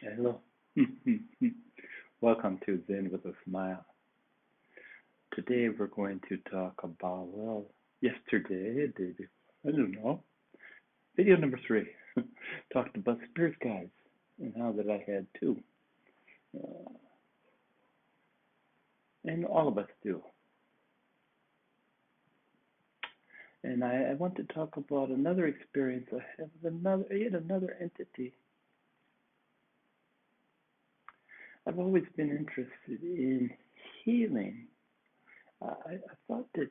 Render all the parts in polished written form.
Hello. Welcome to Zen with a Smile. Today we're going to talk about, yesterday, I don't know, video number 3. Talked about spirit guides and how that I had two. Uh, and all of us do. And I want to talk about another experience I have with yet another entity. I've always been interested in healing. I thought that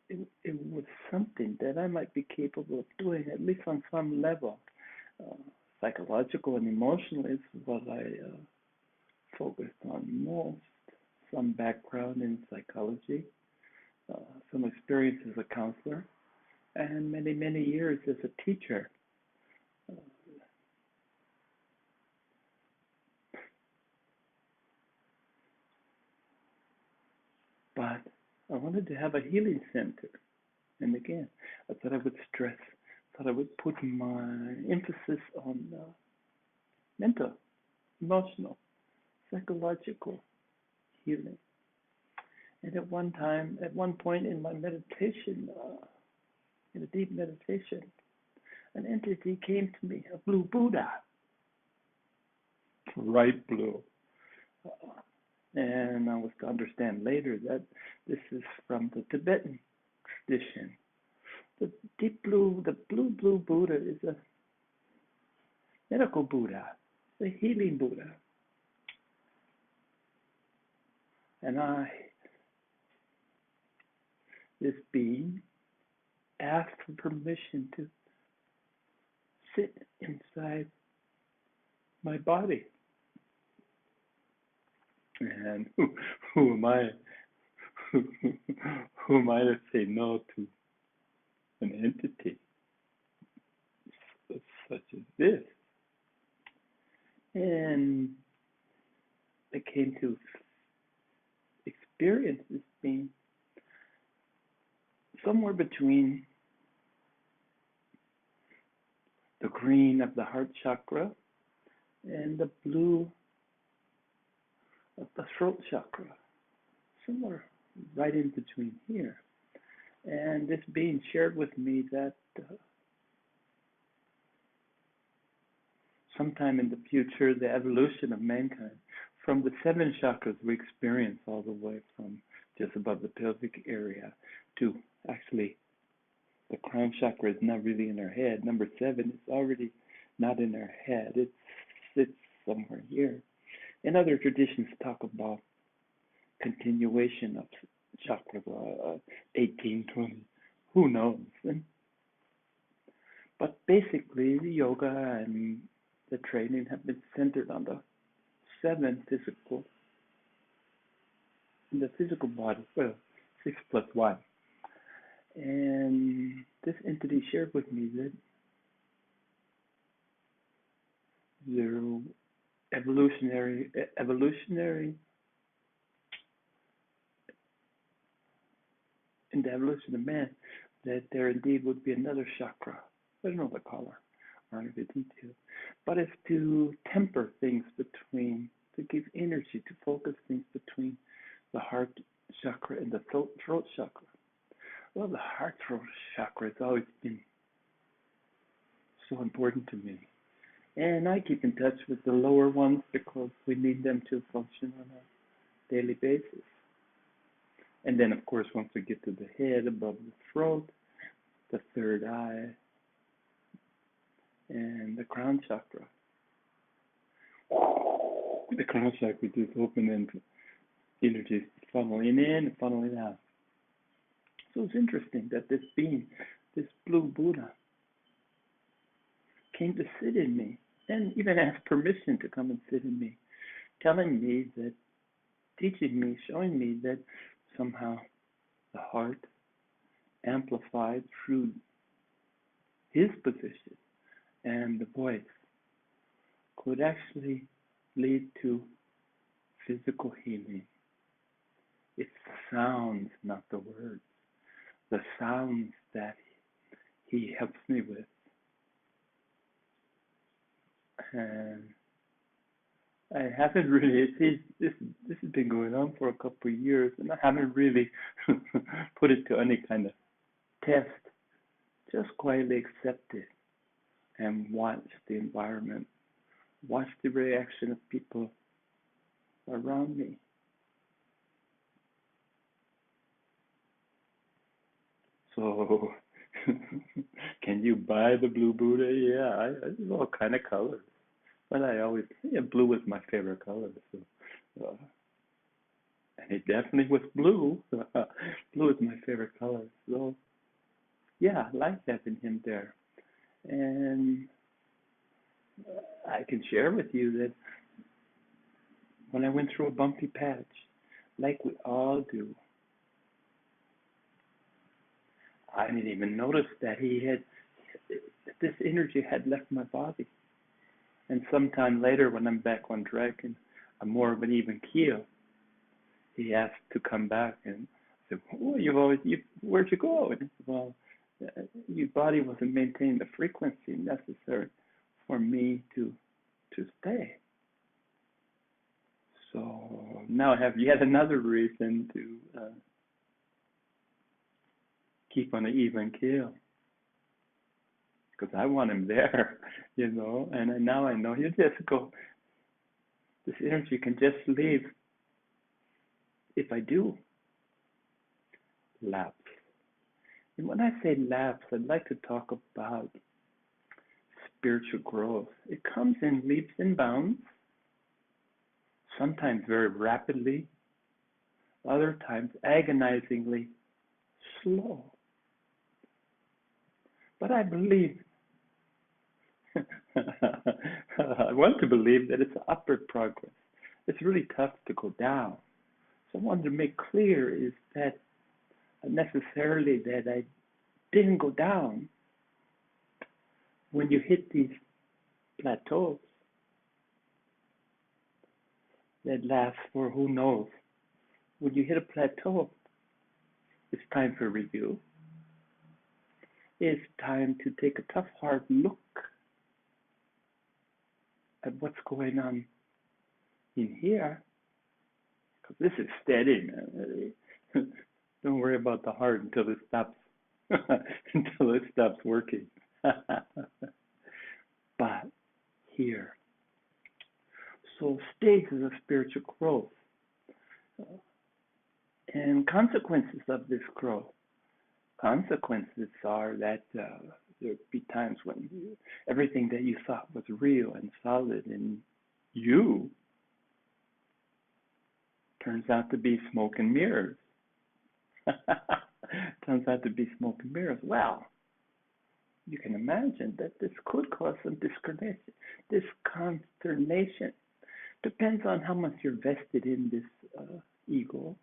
it was something that I might be capable of doing, at least on some level. Uh, Psychological and emotional is what I focused on most. Some background in psychology, uh, some experience as a counselor, and many, many years as a teacher. Uh, but I wanted to have a healing center. And again, I thought I would stress, thought I would put my emphasis on mental, emotional, psychological healing. And at one point in my meditation, in a deep meditation, an entity came to me, a blue Buddha, bright blue. Uh, and I was to understand later that this is from the Tibetan tradition. The blue Buddha is a medical Buddha, a healing Buddha. And this being, asked for permission to sit inside my body. And who am I? Who am I to say no to an entity such as this? And I came to experience this being somewhere between the green of the heart chakra and the blue of the throat chakra, somewhere right in between here. And this being shared with me that sometime in the future, the evolution of mankind, from the 7 chakras we experience all the way from just above the pelvic area to actually the crown chakra is not really in our head. Number 7 is already not in our head. It sits somewhere here. And other traditions talk about continuation of chakra 18, 20, who knows? But basically, the yoga and the training have been centered on the 7 physical, in the physical body, 6 plus 1. And this entity shared with me that their evolutionary in the evolution of man, that there indeed would be another chakra. I don't know the color or any of the details, but it's to temper things between, to give energy, to focus things between the heart chakra and the throat chakra. Well, the heart throat chakra has always been so important to me. And I keep in touch with the lower ones because we need them to function on a daily basis. And then, of course, once we get to the head, above the throat, the third eye, and the crown chakra. The crown chakra just open and energy funneling in and funneling out. So it's interesting that this being, this blue Buddha, came to sit in me and even asked permission to come and sit in me, telling me that, teaching me, showing me that somehow the heart amplified through his position and the voice could actually lead to physical healing. It's the sounds, not the words. The sounds that he helps me with. And I haven't really. This has been going on for a couple of years, and I haven't really put it to any kind of test. Just quietly accept it and watch the environment, watch the reaction of people around me. So, can you buy the blue Buddha? Yeah, I all kind of colors, but I always yeah, blue is my favorite color. So, and it definitely was blue. Blue is my favorite color. So, yeah, I like having him there, and I can share with you that when I went through a bumpy patch, like we all do, I didn't even notice that he had this energy had left my body. And sometime later, when I'm back on track and I'm more of an even keel, he asked to come back, and I said, "Oh, where'd you go?" And he said, "Well, your body wasn't maintaining the frequency necessary for me to stay. So now I have yet another reason to keep on an even keel because I want him there, you know. And now I know you just go. This energy can just leave if I do lapse. And when I say lapse, I'd like to talk about spiritual growth. It comes in leaps and bounds, sometimes very rapidly, other times agonizingly slow. But I believe, I want to believe that it's upward progress. It's really tough to go down. So I wanted to make clear is that necessarily that I didn't go down when you hit these plateaus that last for who knows. When you hit a plateau, it's time for review. It's time to take a tough, hard look at what's going on in here. Because this is steady, man. Don't worry about the heart until it stops, until it stops working. But here, so stages of spiritual growth and consequences of this growth. Consequences are that there'll be times when everything that you thought was real and solid in you turns out to be smoke and mirrors. Turns out to be smoke and mirrors. Well, you can imagine that this could cause some disconsternation. Depends on how much you're vested in this ego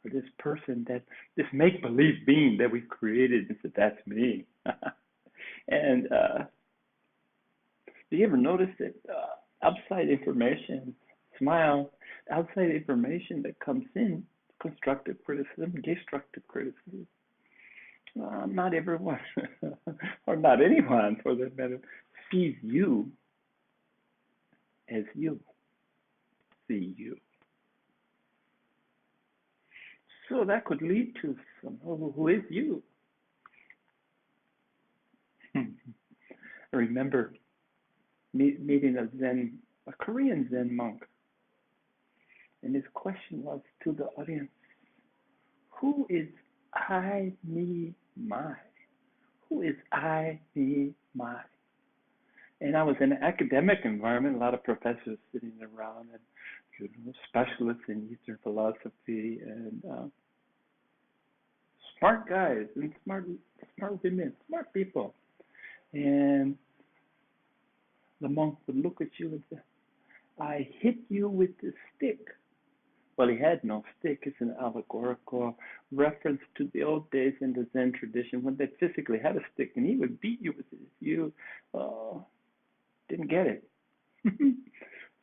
or this person, that this make-believe being that we created and said, that's me. And do you ever notice that outside information, smile, outside information that comes in, constructive criticism, destructive criticism, not everyone, or not anyone for that matter, sees you as you see you. So that could lead to some, who is you? I remember meeting a Korean Zen monk, and his question was to the audience, who is I, me, my? Who is I, me, my? And I was in an academic environment, a lot of professors sitting around, and specialists in Eastern philosophy, and smart guys and smart women, smart people. And the monk would look at you and say, I hit you with this stick. Well, he had no stick. It's an allegorical reference to the old days in the Zen tradition when they physically had a stick, and he would beat you with it if you didn't get it.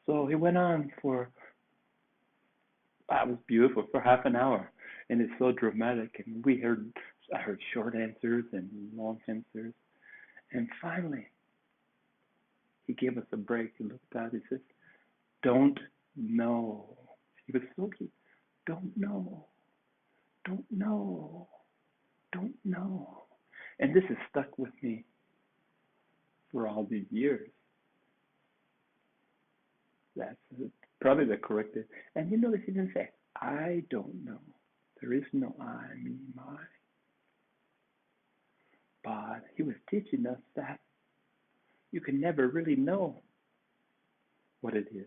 So he went on for, it was beautiful, for half an hour, and it's so dramatic. And I heard short answers and long answers, and finally he gave us a break. He looked out. He said, Don't know. He was so cute. Don't know. Don't know. Don't know. And this has stuck with me for all these years. That's probably the correct. And you notice he didn't say, I don't know. There is no I, me, my. But he was teaching us that you can never really know what it is.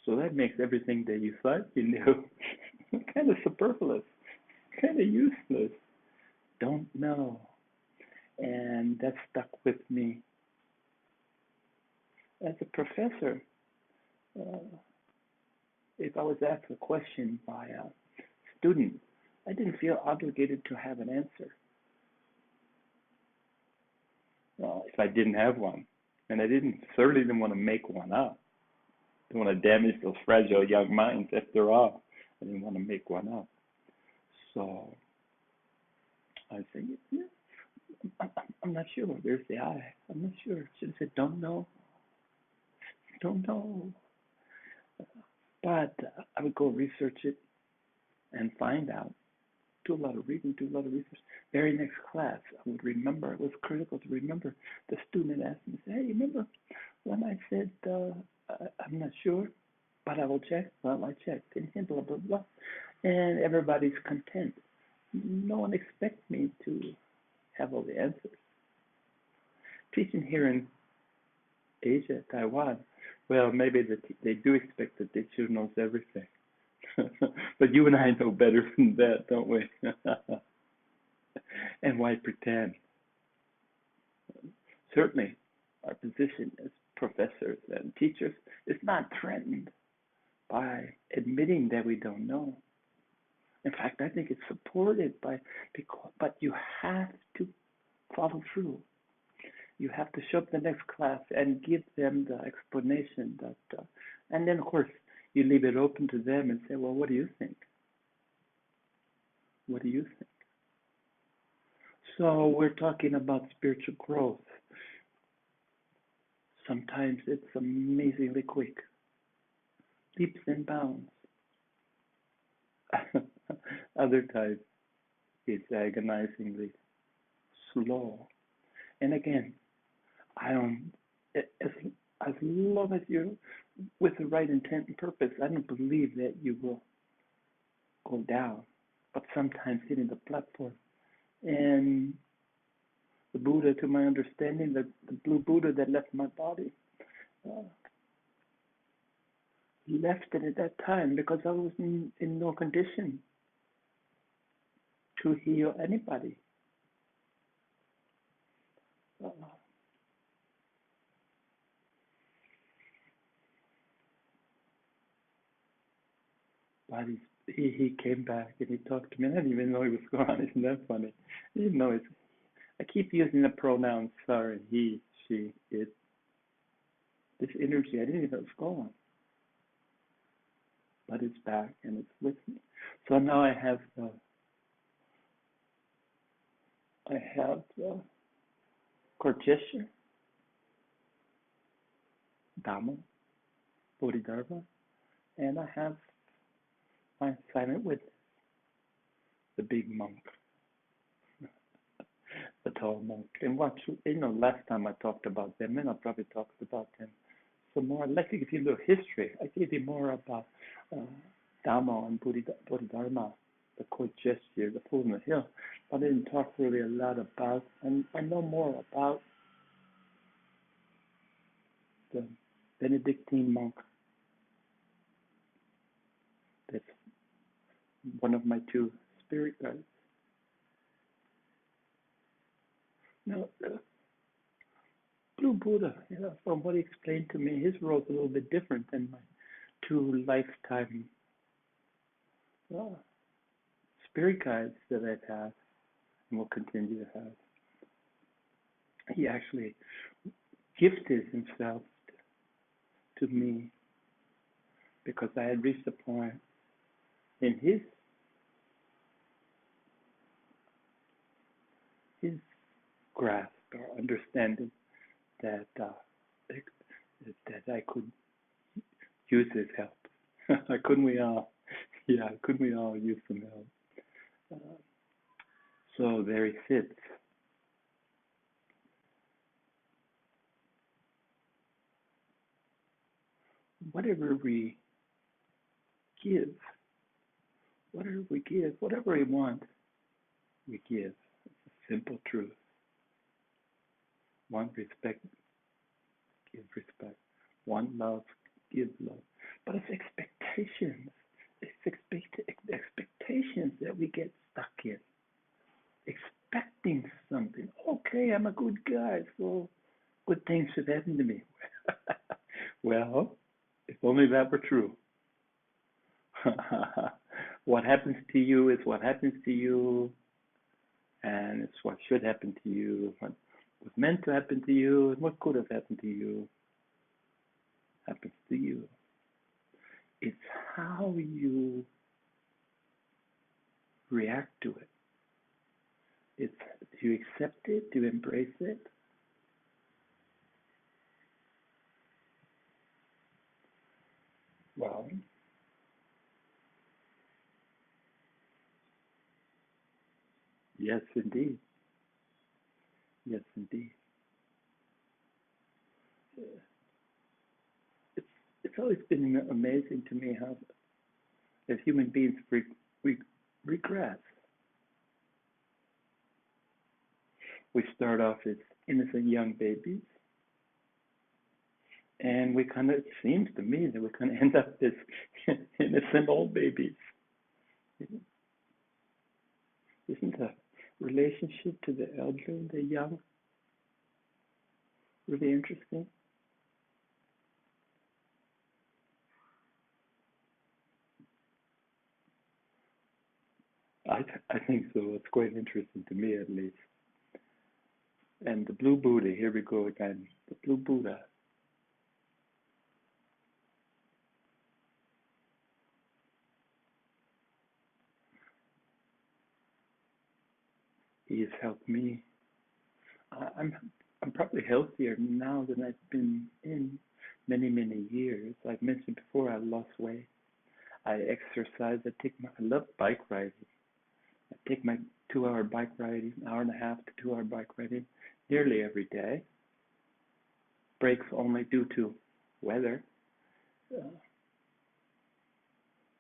So that makes everything that you thought you knew kind of superfluous, kind of useless. Don't know. And that stuck with me. As a professor, uh, if I was asked a question by a student, I didn't feel obligated to have an answer. If I didn't have one, and I certainly didn't want to make one up. I didn't want to damage those fragile young minds. After all, I didn't want to make one up. So I say, yeah, I'm not sure. There's the I. I'm not sure. Should have said, don't know. Don't know. But I would go research it and find out. Do a lot of reading, do a lot of research. Very next class, I would remember. It was critical to remember. The student asked me, "Hey, remember when I said I'm not sure, but I will check." Well, I checked, and blah blah blah, and everybody's content. No one expects me to have all the answers. Teaching here in Asia, Taiwan, well, maybe they do expect that the teacher knows everything. But you and I know better than that, don't we? And why pretend? Certainly, our position as professors and teachers is not threatened by admitting that we don't know. In fact, I think it's supported but you have to follow through. You have to show up the next class and give them the explanation and then of course you leave it open to them and say, well, what do you think? What do you think? So we're talking about spiritual growth. Sometimes it's amazingly quick, leaps and bounds. Other times it's agonizingly slow. And again, I don't, as long as you're with the right intent and purpose, I don't believe that you will go down. But sometimes hitting the platform. And the Buddha, to my understanding, the blue Buddha that left my body, uh, left it at that time because I was in no condition to heal anybody. Uh, but he came back and he talked to me. I didn't even know he was gone. Isn't that funny? I didn't know it. I keep using the pronouns sorry, he, she, it. This energy, I didn't even know it was gone. But it's back and it's with me. So now I have court gesture, Dhamma, Bodhidharma, and I have my assignment with the big monk, the tall monk. And last time I talked about them, and I probably talked about them some more. I'd like to give you a little history. I gave you more about Dhamma and Bodhidharma, the court gesture, the Fool in the Hill, but I didn't talk really a lot about, and I know more about the Benedictine monk. That's one of my two spirit guides. Now, Blue Buddha, from what he explained to me, his role is a little bit different than my two lifetime spirit guides that I've had and will continue to have. He actually gifted himself to me because I had reached a point in his grasp or understanding that I could use his help. Couldn't we all? Yeah, couldn't we all use some help? Uh, so there he sits. Whatever we give, whatever we want, we give. It's a simple truth. Want respect, give respect. Want love, give love. But it's expectations. Expectations that we get stuck in. Expecting something. Okay, I'm a good guy, so good things should happen to me. Well, if only that were true. What happens to you is what happens to you, and it's what should happen to you, what was meant to happen to you, and what could have happened to you happens to you. It's how you react to it. It's do you accept it? Do you embrace it? Well, yes, indeed. Yes, indeed. It's it's always been amazing to me how, as human beings, we regress. We start off as innocent young babies, and we kind of, it seems to me that we kind of end up as innocent old babies. Isn't the relationship to the elderly and the young really interesting? I think so. It's quite interesting to me, at least. And the blue Buddha, here we go again. The blue Buddha, he has helped me. I'm I'm probably healthier now than I've been in many years. I've mentioned before I lost weight. I exercise. I love bike riding. I take my 2 hour bike riding, hour and a half to 2 hour bike riding, nearly every day. Breaks only due to weather. Uh,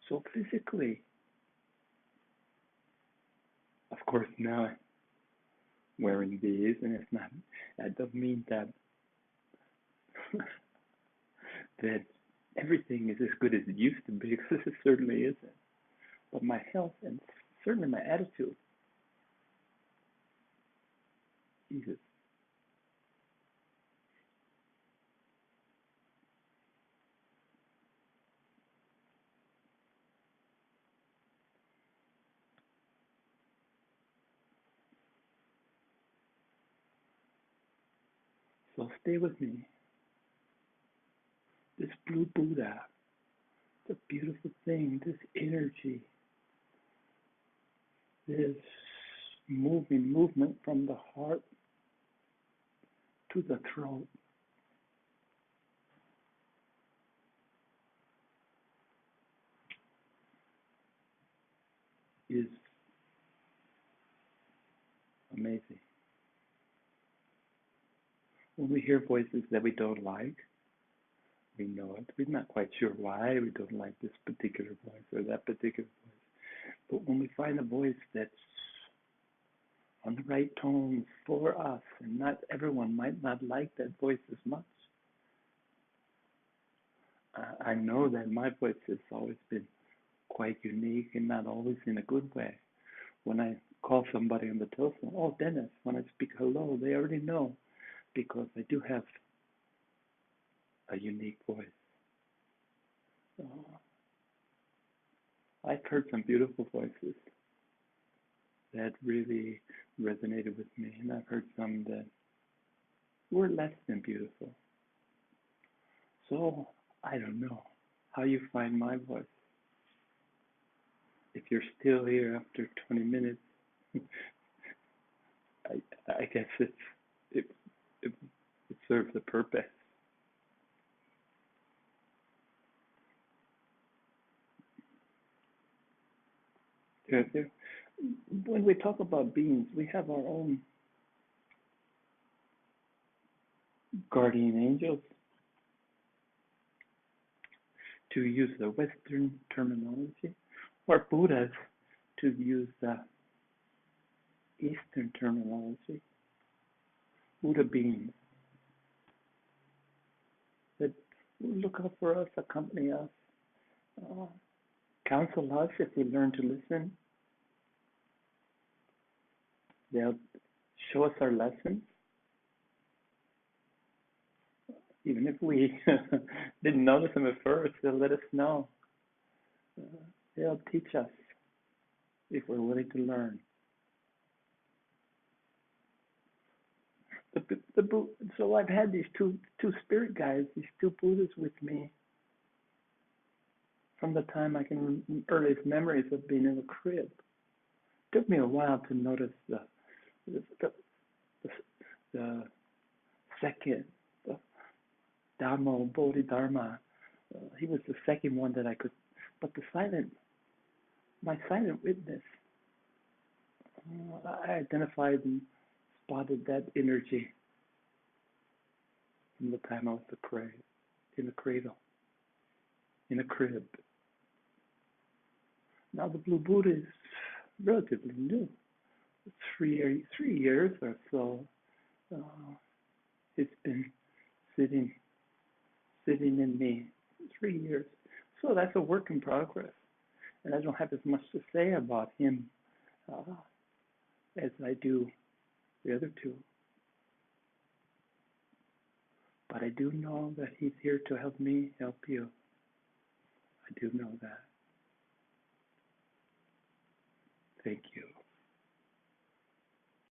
so physically, of course, now I'm wearing these, and it's not. I don't mean that that everything is as good as it used to be, because it certainly isn't. But my health and certainly my attitude, Jesus. So stay with me. This blue Buddha, the beautiful thing, this energy, this movement from the heart to the throat is amazing. When we hear voices that we don't like, we know it. We're not quite sure why we don't like this particular voice or that particular voice. But when we find a voice that's on the right tone for us, and not everyone might not like that voice as much. I know that my voice has always been quite unique and not always in a good way. When I call somebody on the telephone, oh, Dennis, when I speak hello, they already know because I do have a unique voice. Uh, I've heard some beautiful voices that really resonated with me, and I've heard some that were less than beautiful. So I don't know how you find my voice. If you're still here after 20 minutes, I, I guess it, it, it serves a purpose. When we talk about beings, we have our own guardian angels, to use the Western terminology, or Buddhas, to use the Eastern terminology. Buddha beings that look out for us, accompany us, uh, counsel us if we learn to listen. They'll show us our lessons, even if we didn't notice them at first. They'll let us know. They'll teach us if we're willing to learn. So I've had these two spirit guides, these two Buddhas with me from the time I can earliest memories of being in the crib. It took me a while to notice the second, the Dhammo Bodhidharma. He was the second one that I could, but my silent witness, I identified and spotted that energy from the time I was in the cradle, in a crib. Now the Blue Buddha is relatively new. 3 years or so. It's been sitting in me 3 years. So that's a work in progress. And I don't have as much to say about him as I do the other two. But I do know that he's here to help me help you. I do know that. Thank you.